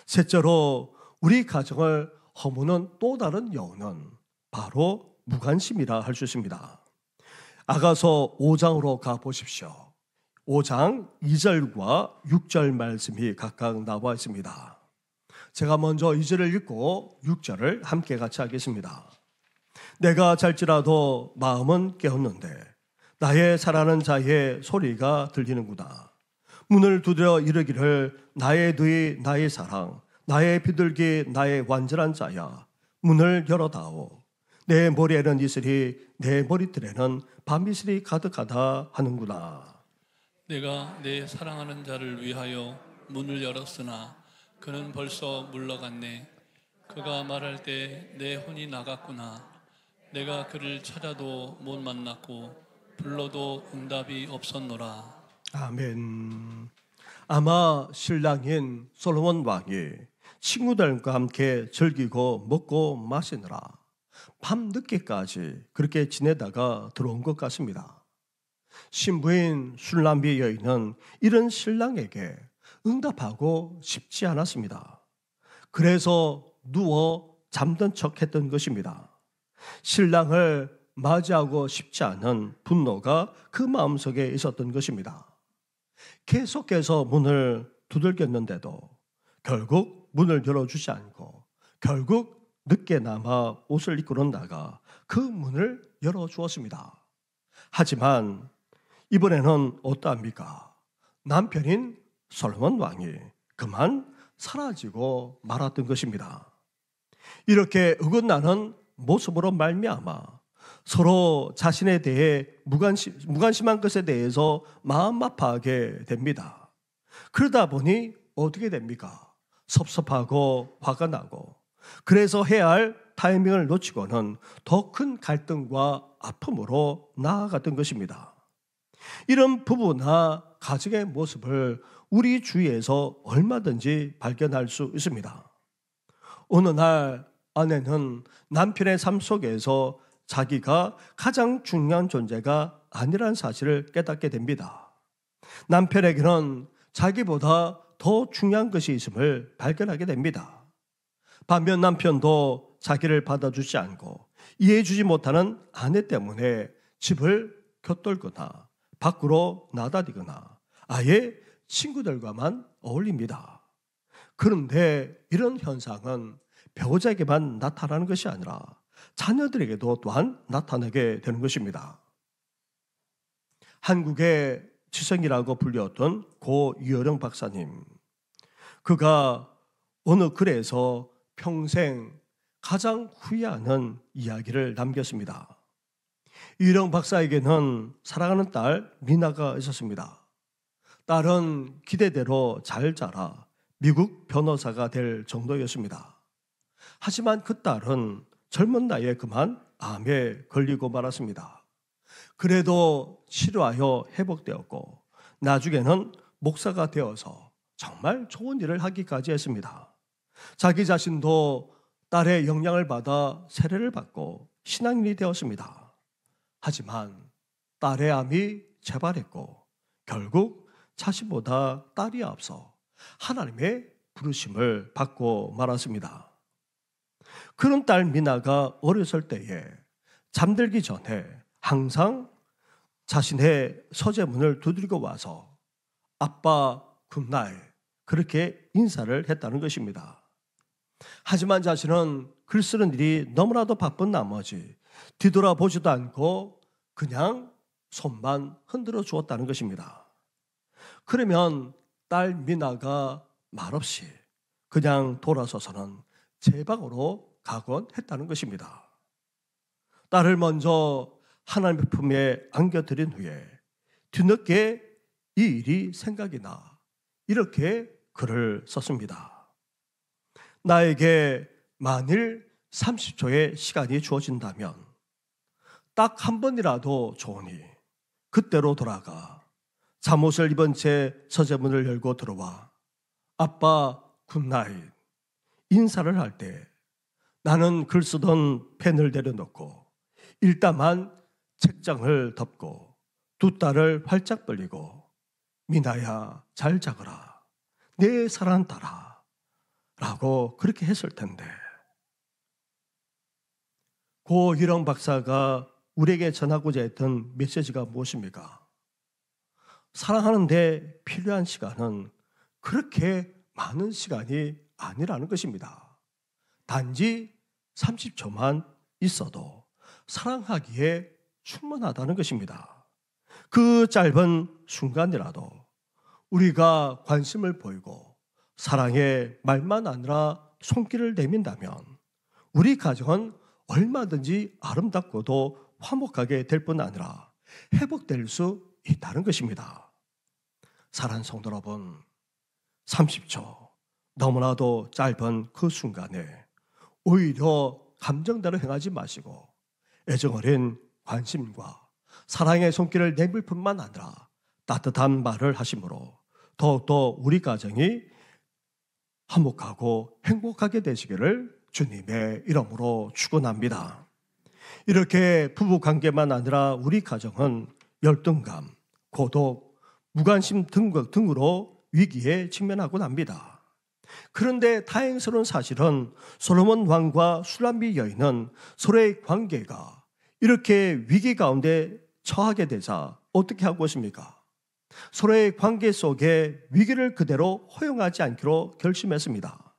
셋째로 우리 가정을 허무는 또 다른 여우는 바로 무관심이라 할 수 있습니다. 아가서 5장으로 가보십시오. 5장 2절과 6절 말씀이 각각 나와 있습니다. 제가 먼저 2절을 읽고 6절을 함께 같이 하겠습니다. 내가 잘지라도 마음은 깨었는데 나의 사랑하는 자의 소리가 들리는구나. 문을 두드려 이르기를 나의 누이 나의 사랑 나의 비둘기 나의 완전한 자야 문을 열어다오. 내 머리에는 이슬이 내 머리털에는 밤이슬이 가득하다 하는구나. 내가 내 사랑하는 자를 위하여 문을 열었으나 그는 벌써 물러갔네. 그가 말할 때 내 혼이 나갔구나. 내가 그를 찾아도 못 만났고 불러도 응답이 없었노라. 아멘. 아마 신랑인 솔로몬 왕이 친구들과 함께 즐기고 먹고 마시느라 밤늦게까지 그렇게 지내다가 들어온 것 같습니다. 신부인 술람비 여인은 이런 신랑에게 응답하고 싶지 않았습니다. 그래서 누워 잠든 척했던 것입니다. 신랑을 맞이하고 싶지 않은 분노가 그 마음속에 있었던 것입니다. 계속해서 문을 두들겼는데도 결국 문을 열어주지 않고 결국 늦게나마 옷을 입고는 나가 그 문을 열어주었습니다. 하지만 이번에는 어떠합니까? 남편인 솔로몬 왕이 그만 사라지고 말았던 것입니다. 이렇게 어긋나는 모습으로 말미암아 서로 자신에 대해 무관심한 것에 대해서 마음 아파하게 됩니다. 그러다 보니 어떻게 됩니까? 섭섭하고 화가 나고 그래서 해야 할 타이밍을 놓치고는 더 큰 갈등과 아픔으로 나아갔던 것입니다. 이런 부부나 가정의 모습을 우리 주위에서 얼마든지 발견할 수 있습니다. 어느 날 아내는 남편의 삶 속에서 자기가 가장 중요한 존재가 아니라는 사실을 깨닫게 됩니다. 남편에게는 자기보다 더 중요한 것이 있음을 발견하게 됩니다. 반면 남편도 자기를 받아주지 않고 이해해주지 못하는 아내 때문에 집을 곁돌거나 밖으로 나다니거나 아예 친구들과만 어울립니다. 그런데 이런 현상은 배우자에게만 나타나는 것이 아니라 자녀들에게도 또한 나타나게 되는 것입니다. 한국의 지성이라고 불렸던 고 유여령 박사님, 그가 어느 글에서 평생 가장 후회하는 이야기를 남겼습니다. 유여령 박사에게는 사랑하는 딸 미나가 있었습니다. 딸은 기대대로 잘 자라 미국 변호사가 될 정도였습니다. 하지만 그 딸은 젊은 나이에 그만 암에 걸리고 말았습니다. 그래도 치료하여 회복되었고 나중에는 목사가 되어서 정말 좋은 일을 하기까지 했습니다. 자기 자신도 딸의 영향을 받아 세례를 받고 신앙인이 되었습니다. 하지만 딸의 암이 재발했고 결국 자신보다 딸이 앞서 하나님의 부르심을 받고 말았습니다. 그런 딸 미나가 어렸을 때에 잠들기 전에 항상 자신의 서재문을 두드리고 와서 아빠 굿나잇 그렇게 인사를 했다는 것입니다. 하지만 자신은 글 쓰는 일이 너무나도 바쁜 나머지 뒤돌아보지도 않고 그냥 손만 흔들어 주었다는 것입니다. 그러면 딸 미나가 말없이 그냥 돌아서서는 제 방으로 가곤 했다는 것입니다. 딸을 먼저 하나님의 품에 안겨드린 후에 뒤늦게 이 일이 생각이 나 이렇게 글을 썼습니다. 나에게 만일 30초의 시간이 주어진다면 딱 한 번이라도 좋으니 그때로 돌아가 잠옷을 입은 채 서재문을 열고 들어와 아빠 굿나잇 인사를 할 때 나는 글 쓰던 펜을 내려놓고 일단만 책장을 덮고 두 딸을 활짝 벌리고 미나야 잘 자거라 내 사랑하는 딸아 라고 그렇게 했을 텐데 고 일영 박사가 우리에게 전하고자 했던 메시지가 무엇입니까? 사랑하는데 필요한 시간은 그렇게 많은 시간이 아니라는 것입니다. 단지 30초만 있어도 사랑하기에 충분하다는 것입니다. 그 짧은 순간이라도 우리가 관심을 보이고 사랑의 말만 아니라 손길을 내민다면 우리 가정은 얼마든지 아름답고도 화목하게 될 뿐 아니라 회복될 수 있다는 것입니다. 사랑하는 성도 여러분, 30초 너무나도 짧은 그 순간에 오히려 감정대로 행하지 마시고 애정어린 관심과 사랑의 손길을 내밀 뿐만 아니라 따뜻한 말을 하심으로 더욱더 우리 가정이 화목하고 행복하게 되시기를 주님의 이름으로 축원합니다. 이렇게 부부관계만 아니라 우리 가정은 열등감, 고독, 무관심 등으로 위기에 직면하곤 합니다. 그런데 다행스러운 사실은 솔로몬 왕과 슐람비 여인은 서로의 관계가 이렇게 위기 가운데 처하게 되자 어떻게 하고 있습니까? 서로의 관계 속에 위기를 그대로 허용하지 않기로 결심했습니다.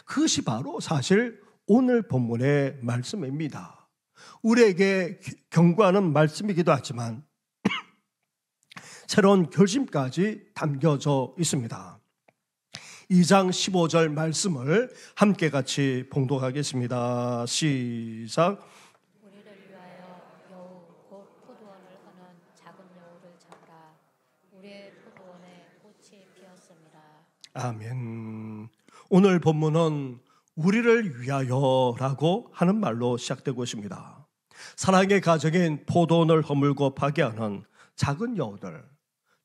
그것이 바로 사실 오늘 본문의 말씀입니다. 우리에게 경고하는 말씀이기도 하지만 새로운 결심까지 담겨져 있습니다. 2장 15절 말씀을 함께 같이 봉독하겠습니다. 시작. 우리를 위하여 여우 곧 포도원을 하는 작은 여우를 잡으라. 우리의 포도원에 꽃이 피었습니다. 아멘. 오늘 본문은 우리를 위하여라고 하는 말로 시작되고 있습니다. 사랑의 가정인 포도원을 허물고 파괴하는 작은 여우들,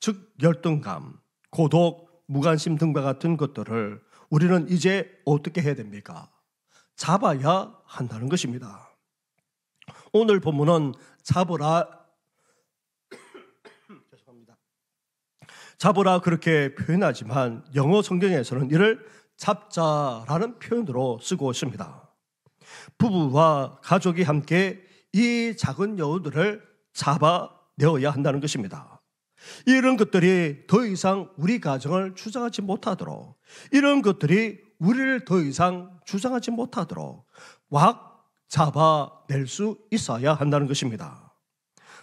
즉 열등감, 고독, 무관심 등과 같은 것들을 우리는 이제 어떻게 해야 됩니까? 잡아야 한다는 것입니다. 오늘 본문은 잡으라 그렇게 표현하지만 영어 성경에서는 이를 잡자라는 표현으로 쓰고 있습니다. 부부와 가족이 함께 이 작은 여우들을 잡아내어야 한다는 것입니다. 이런 것들이 더 이상 우리 가정을 주장하지 못하도록, 이런 것들이 우리를 더 이상 주장하지 못하도록 확 잡아낼 수 있어야 한다는 것입니다.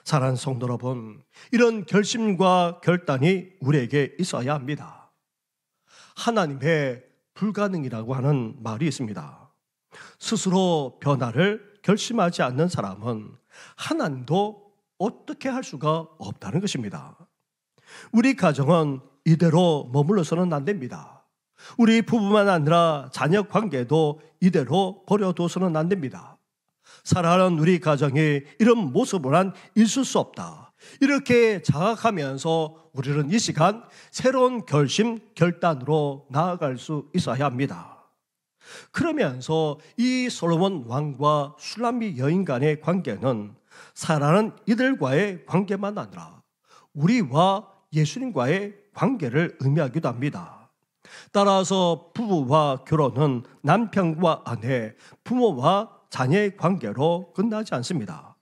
사랑하는 성도 여러분, 이런 결심과 결단이 우리에게 있어야 합니다. 하나님의 불가능이라고 하는 말이 있습니다. 스스로 변화를 결심하지 않는 사람은 하나님도 어떻게 할 수가 없다는 것입니다. 우리 가정은 이대로 머물러서는 안 됩니다. 우리 부부만 아니라 자녀 관계도 이대로 버려둬서는 안 됩니다. 사랑하는 우리 가정이 이런 모습으로는 있을 수 없다. 이렇게 자각하면서 우리는 이 시간 새로운 결심, 결단으로 나아갈 수 있어야 합니다. 그러면서 이 솔로몬 왕과 슐람비 여인 간의 관계는 사랑하는 이들과의 관계만 아니라 우리와 예수님과의 관계를 의미하기도 합니다. 따라서 부부와 결혼은 남편과 아내, 부모와 자녀의 관계로 끝나지 않습니다.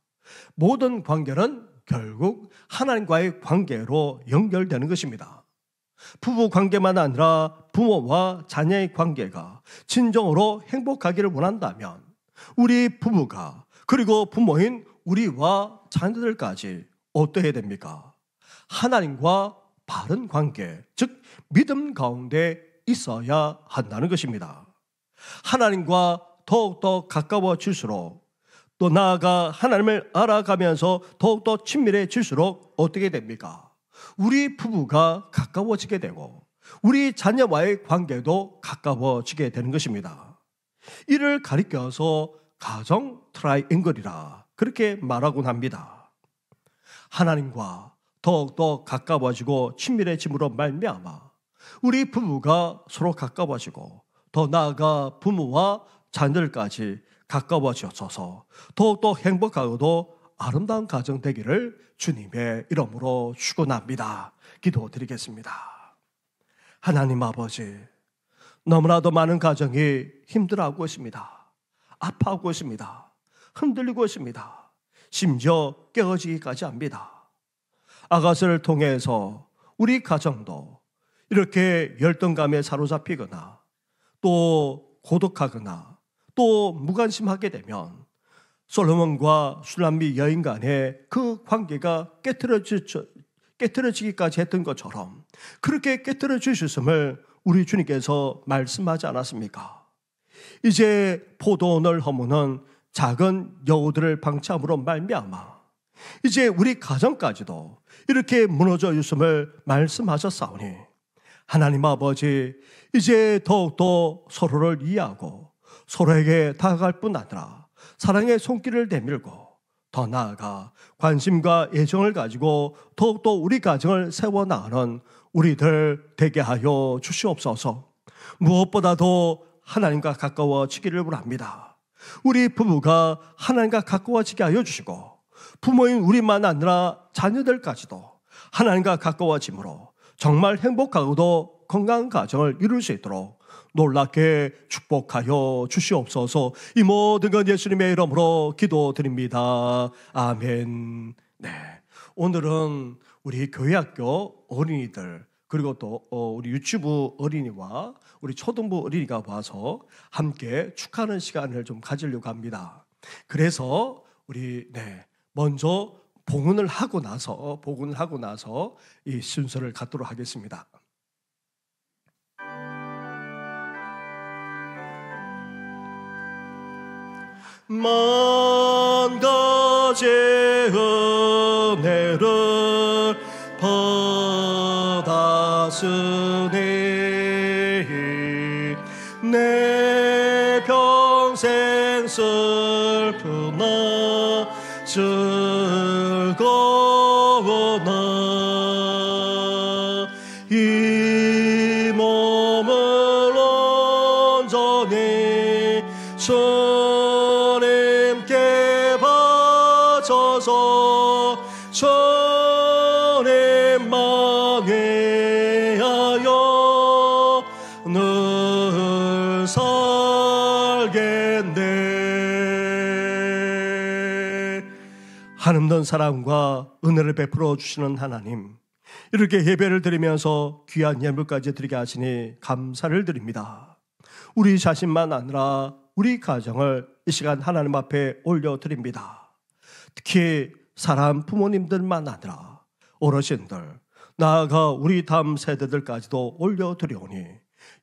모든 관계는 결국 하나님과의 관계로 연결되는 것입니다. 부부 관계만 아니라 부모와 자녀의 관계가 진정으로 행복하기를 원한다면 우리 부부가 그리고 부모인 우리와 자녀들까지 어떠해야 됩니까? 하나님과 바른 관계, 즉 믿음 가운데 있어야 한다는 것입니다. 하나님과 더욱더 가까워질수록 또 나아가 하나님을 알아가면서 더욱더 친밀해질수록 어떻게 됩니까? 우리 부부가 가까워지게 되고 우리 자녀와의 관계도 가까워지게 되는 것입니다. 이를 가리켜서 가정 트라이앵글이라 그렇게 말하곤 합니다. 하나님과 더욱더 가까워지고 친밀해짐으로 말미암아 우리 부부가 서로 가까워지고 더 나아가 부모와 자녀들까지 가까워져서 더욱더 행복하고도 아름다운 가정 되기를 주님의 이름으로 축원합니다. 기도드리겠습니다. 하나님 아버지, 너무나도 많은 가정이 힘들어하고 있습니다. 아파하고 있습니다. 흔들리고 있습니다. 심지어 깨어지기까지 합니다. 아가서를 통해서 우리 가정도 이렇게 열등감에 사로잡히거나 또 고독하거나 또 무관심하게 되면 솔로몬과 슐람미 여인 간의 그 관계가 깨트려지기까지 했던 것처럼 그렇게 깨트려 주셨음을 우리 주님께서 말씀하지 않았습니까? 이제 포도원을 허무는 작은 여우들을 방치함으로 말미암아 이제 우리 가정까지도 이렇게 무너져 있음을 말씀하셨사오니 하나님 아버지, 이제 더욱더 서로를 이해하고 서로에게 다가갈 뿐 아니라 사랑의 손길을 내밀고 더 나아가 관심과 애정을 가지고 더욱더 우리 가정을 세워나가는 우리들 되게 하여 주시옵소서. 무엇보다도 하나님과 가까워지기를 원합니다. 우리 부부가 하나님과 가까워지게 하여 주시고 부모인 우리만 아니라 자녀들까지도 하나님과 가까워짐으로 정말 행복하고도 건강한 가정을 이룰 수 있도록 놀랍게 축복하여 주시옵소서. 이 모든 건 예수님의 이름으로 기도드립니다. 아멘. 네, 오늘은 우리 교회학교 어린이들 그리고 또 우리 유치부 어린이와 우리 초등부 어린이가 와서 함께 축하하는 시간을 좀 가지려고 합니다. 그래서 우리 먼저 복음을 하고 나서 이 순서를 갖도록 하겠습니다. 만 가지의 은혜를 받았으니 내 평생 슬프나 즐거우나 이 몸을 온전히 주님께 바쳐서 주님만 위하여 늘 살겠네. 한없는 사랑과 은혜를 베풀어 주시는 하나님, 이렇게 예배를 드리면서 귀한 예물까지 드리게 하시니 감사를 드립니다. 우리 자신만 아니라 우리 가정을 이 시간 하나님 앞에 올려드립니다. 특히 사람 부모님들만 아니라 어르신들, 나아가 우리 다음 세대들까지도 올려드리오니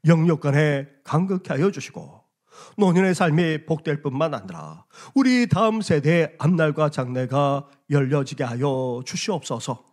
영육 간에 간극케 하여 주시고 노년의 삶이 복될 뿐만 아니라 우리 다음 세대의 앞날과 장래가 열려지게 하여 주시옵소서.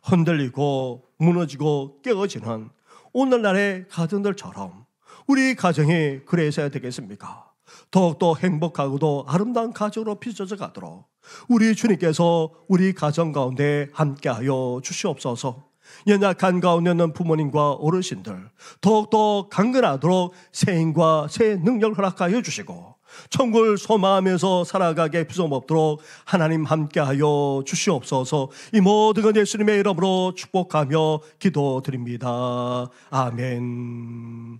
흔들리고 무너지고 깨어지는 오늘날의 가정들처럼 우리 가정이 그래서야 되겠습니까? 더욱더 행복하고도 아름다운 가정으로 빚어져 가도록 우리 주님께서 우리 가정 가운데 함께하여 주시옵소서. 연약한 가운데 있는 부모님과 어르신들 더욱더 강건하도록 새 힘과 새 능력을 허락하여 주시고 천국을 소망하면서 살아가게 부족없도록 하나님 함께하여 주시옵소서. 이 모든 건 예수님의 이름으로 축복하며 기도드립니다. 아멘.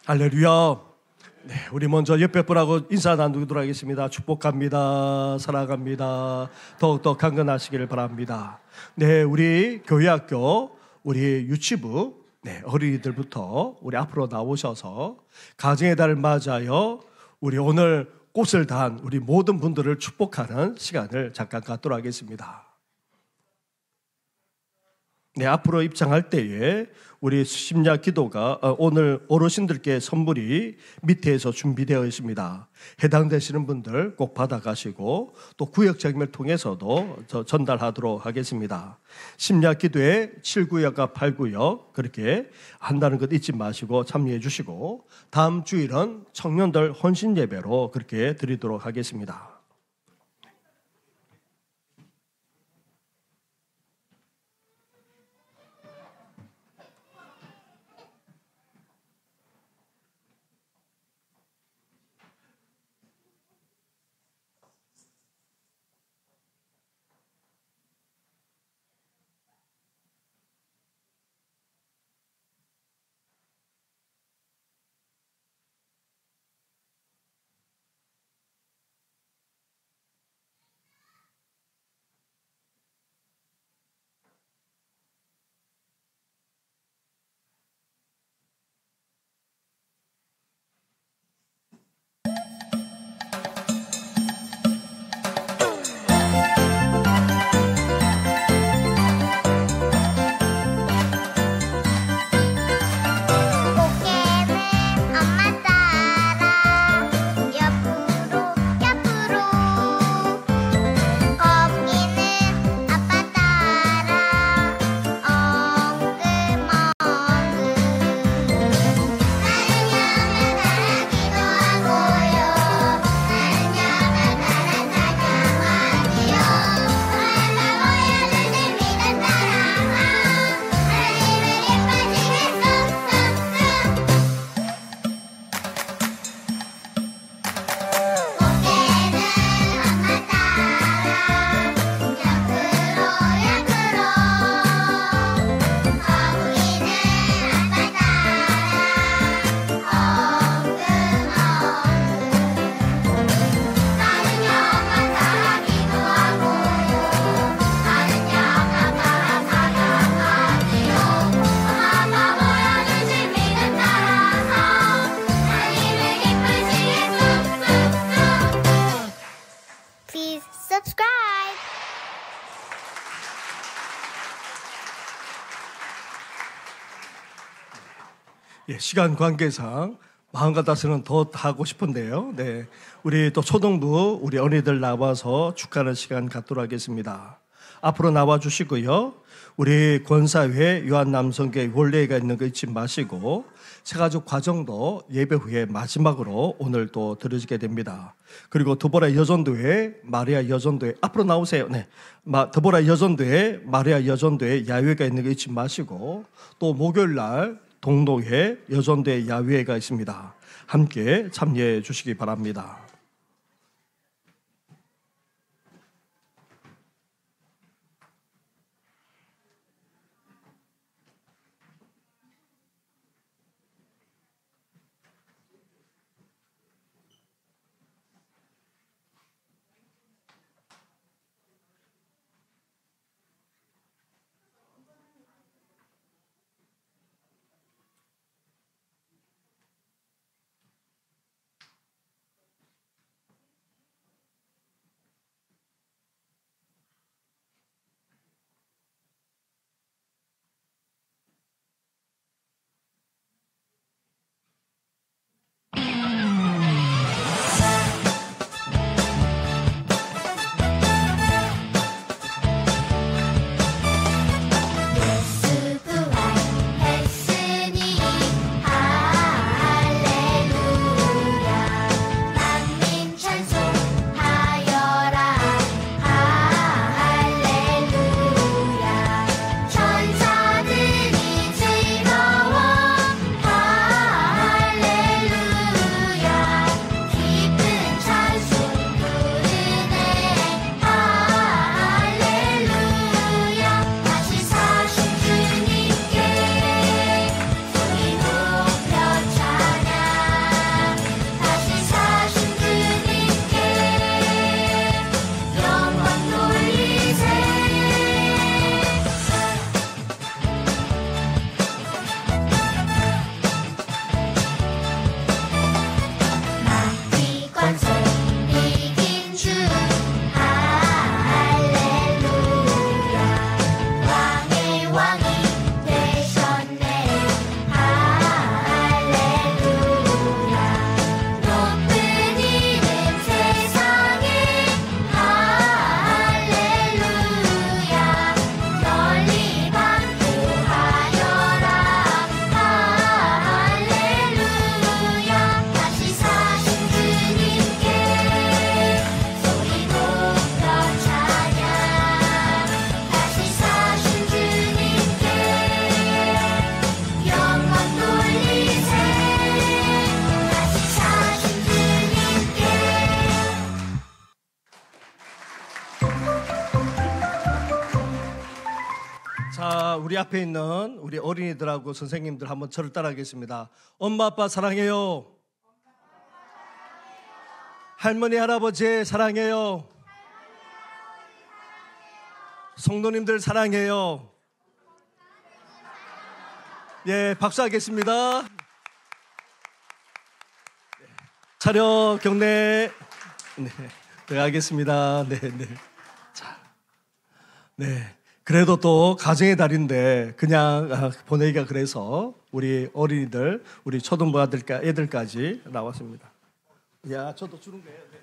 할렐루야. 네, 우리 먼저 옆에 분하고 인사 나누도록 하겠습니다. 축복합니다. 사랑합니다. 더욱더 강건하시기를 바랍니다. 네, 우리 교회학교, 우리 유치부 어린이들부터 우리 앞으로 나오셔서 가정의 달을 맞아요. 우리 오늘 꽃을 단 우리 모든 분들을 축복하는 시간을 잠깐 갖도록 하겠습니다. 네, 앞으로 입장할 때에 우리 심야 기도가 오늘 어르신들께 선물이 밑에서 준비되어 있습니다. 해당되시는 분들 꼭 받아가시고 또 구역장님을 통해서도 전달하도록 하겠습니다. 심야 기도에 7구역과 8구역 그렇게 한다는 것 잊지 마시고 참여해 주시고 다음 주일은 청년들 헌신 예배로 그렇게 드리도록 하겠습니다. 예, 시간 관계상 마음 같아서는 더 하고 싶은데요. 네, 우리 또 초등부 우리 어린이들 나와서 축하하는 시간 갖도록 하겠습니다. 앞으로 나와 주시고요. 우리 권사회 요한남성교회 원례가 있는 거 잊지 마시고 새가족 과정도 예배 후에 마지막으로 오늘 또 들으시게 됩니다. 그리고 드보라 여전도회 마리아 여전도회 앞으로 나오세요. 네, 드보라 여전도회 마리아 여전도회 야외가 있는 거 잊지 마시고 또 목요일 날 동로회 여전도회 야외가 있습니다. 함께 참여해 주시기 바랍니다. 자, 우리 앞에 있는 우리 어린이들하고 선생님들 한번 저를 따라하겠습니다. 엄마 아빠 사랑해요. 할머니 할아버지 사랑해요. 성도님들 사랑해요. 예, 박수하겠습니다. 차렷 경례. 네, 들어가겠습니다. 네, 네. 자, 네. 그래도 또 가정의 달인데 그냥 보내기가 그래서 우리 어린이들, 우리 초등부 애들까지 나왔습니다. 야, 저도 주는 거예요. 네.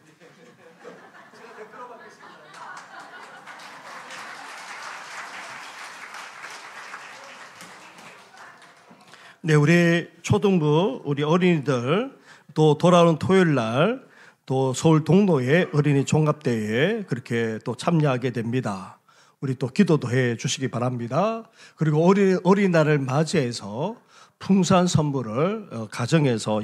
네, 우리 초등부, 우리 어린이들 또 돌아오는 토요일 날 또 서울 동로의 어린이 종합대회에 그렇게 또 참여하게 됩니다. 우리 또 기도도 해 주시기 바랍니다. 그리고 어린이날을 맞이해서 풍성한 선물을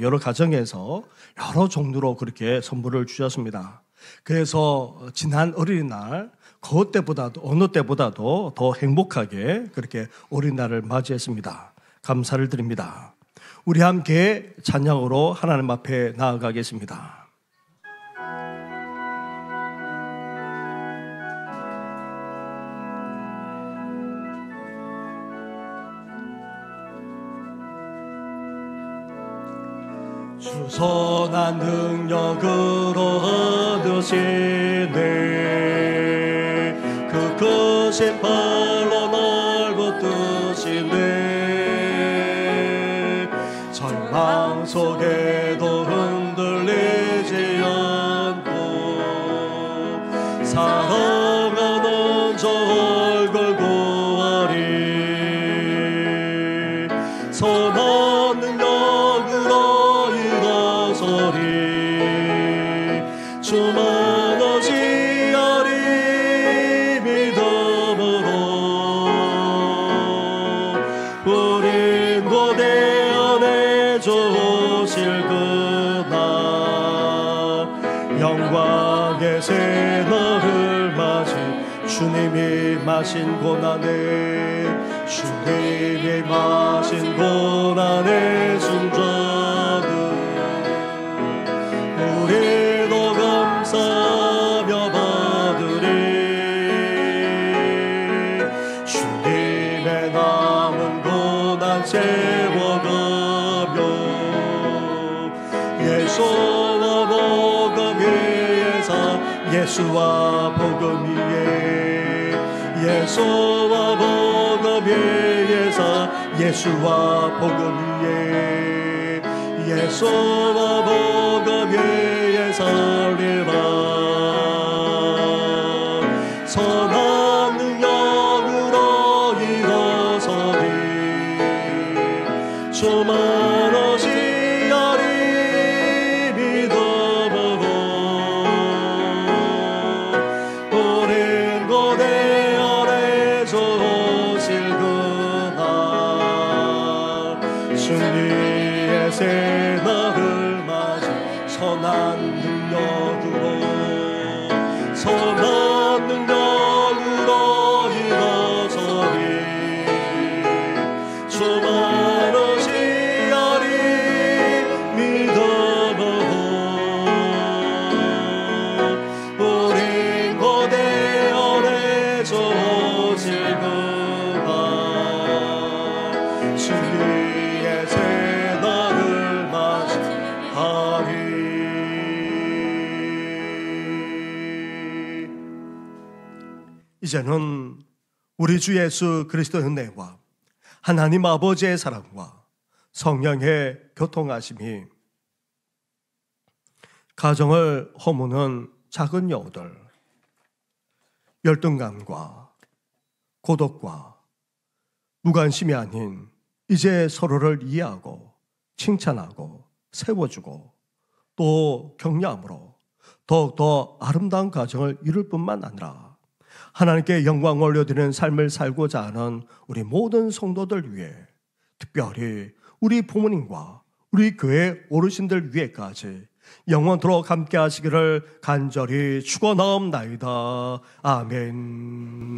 여러 가정에서 여러 종류로 그렇게 선물을 주셨습니다. 그래서 지난 어린이날 어느 때보다도 더 행복하게 그렇게 어린이날을 맞이했습니다. 감사를 드립니다. 우리 함께 찬양으로 하나님 앞에 나아가겠습니다. 주 선한 능력으로 얻으시네 그 크신 팔로 날 붙드시네 절망 속에도 흔들리지 않고 사랑하는 저 얼굴 구하리 선한 능력으로 주만 의지하리 믿음으로 우린 고대 안에 주실 그날 영광의 새날을 맞이 주님이 마신 고난에 주님이 마신 고난의 순전은 우리도 감사하며 받으리 주님의 남은 고난 채워가며 예수와 복음 위에 예수와 복음 위에 예수와 복음 위에 예수와 복음 위에 예수와 복음 위에 살리라 선한 능력으로 일어서리 주만 의지하리 믿음으로 우린 고대 안에 주실 그날 승리의 새날을 맞이 선한 능력으로 일어서리 주만 의지하리 믿음으로 우린 고대 안에 주실 그날 승리의 새날을 맞이하리. 이제는 우리 주 예수 그리스도의 은혜와 하나님 아버지의 사랑과 성령의 교통하심이 가정을 허무는 작은 여우들, 열등감과 고독과 무관심이 아닌 이제 서로를 이해하고 칭찬하고 세워주고 또 격려함으로 더욱더 아름다운 가정을 이룰 뿐만 아니라 하나님께 영광을 올려드리는 삶을 살고자 하는 우리 모든 성도들 위해 특별히 우리 부모님과 우리 교회 어르신들 위해까지 영원토록 함께 하시기를 간절히 축원하옵나이다. 아멘.